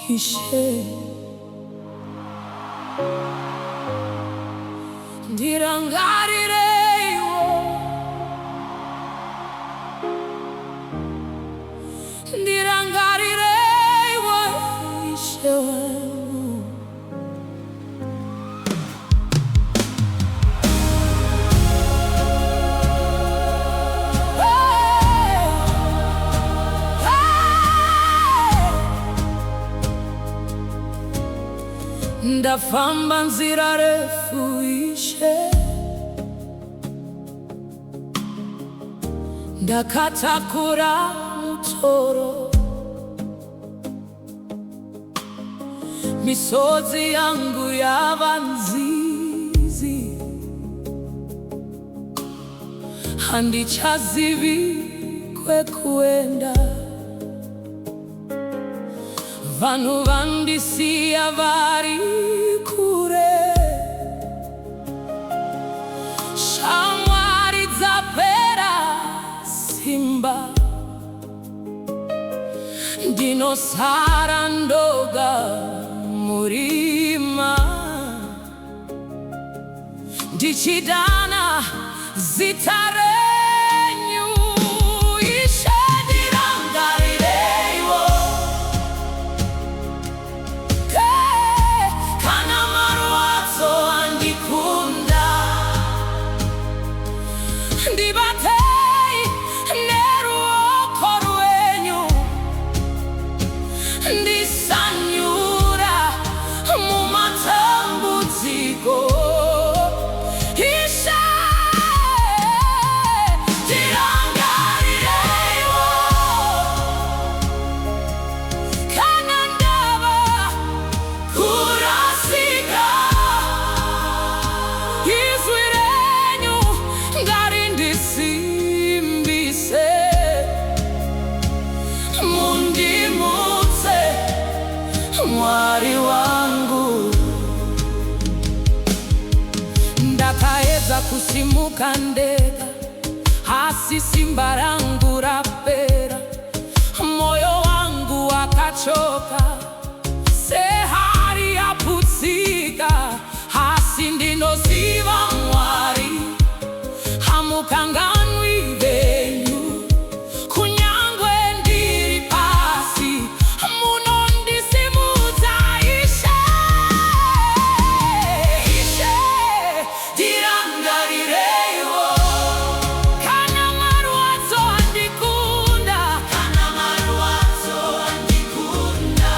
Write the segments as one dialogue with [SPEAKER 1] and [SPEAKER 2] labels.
[SPEAKER 1] Ishe Ndirangarireiwo, Ndirangarireiwo, Ishe wangu. Ndafamba nzira refu Ishe, ndakatakura mutoro, misozi yangu yava nzizi, handichazivi kwekuenda. Vanhu vandisiya vari kure, shamwari dzapera simba, ndinosara ndoga murima, ndichidana zita renyu. Ishe Ndirangarireiwo, kana marwadzo andikunda, ndibatei neruoko rwenyu, ndisanyura mumatambudziko. Ishe Ndirangarireiwo, kana ndava kurasika, izwi renyu ngarindisimbise. Mundimutse, Mwari wangu. Ndakaedza kusimuka ndega, asi simba rangu rapera, moyo wangu wakachoka sehari yaputsika. Asi ndinoziva Mwari hamukanganwi venyu, kunyangwe ndiri pasi munondisimudza. Ishe, Ishe Ndirangarireiwo, kana marwadzo andikunda, kana marwadzo andikunda,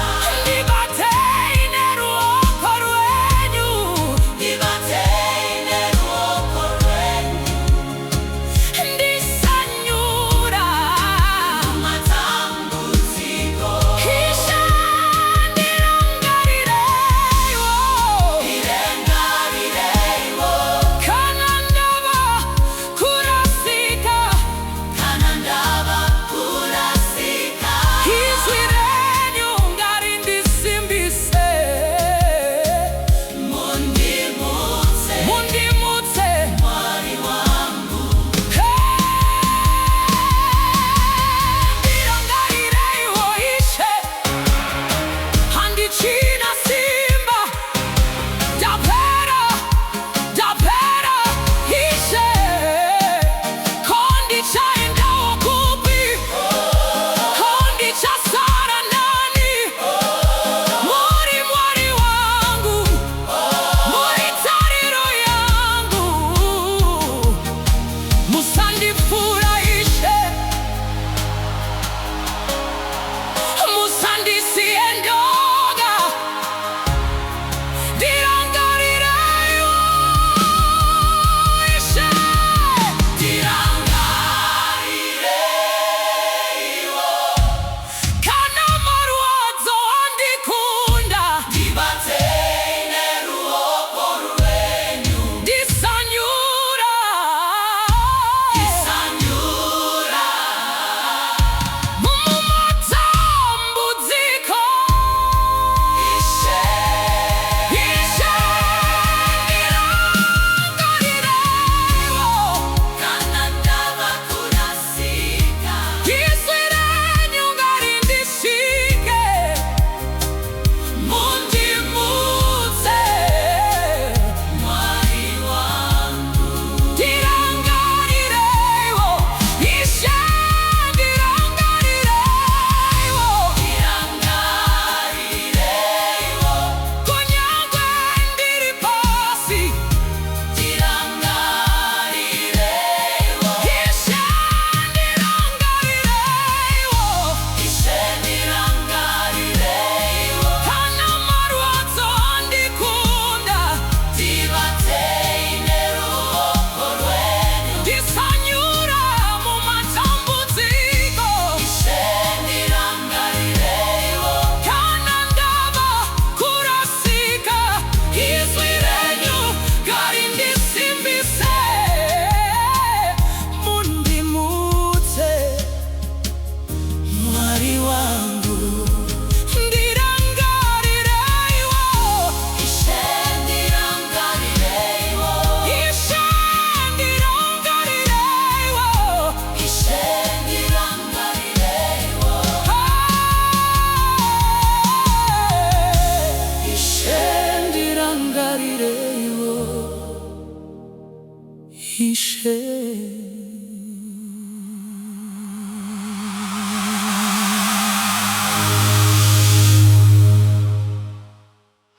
[SPEAKER 2] Ishe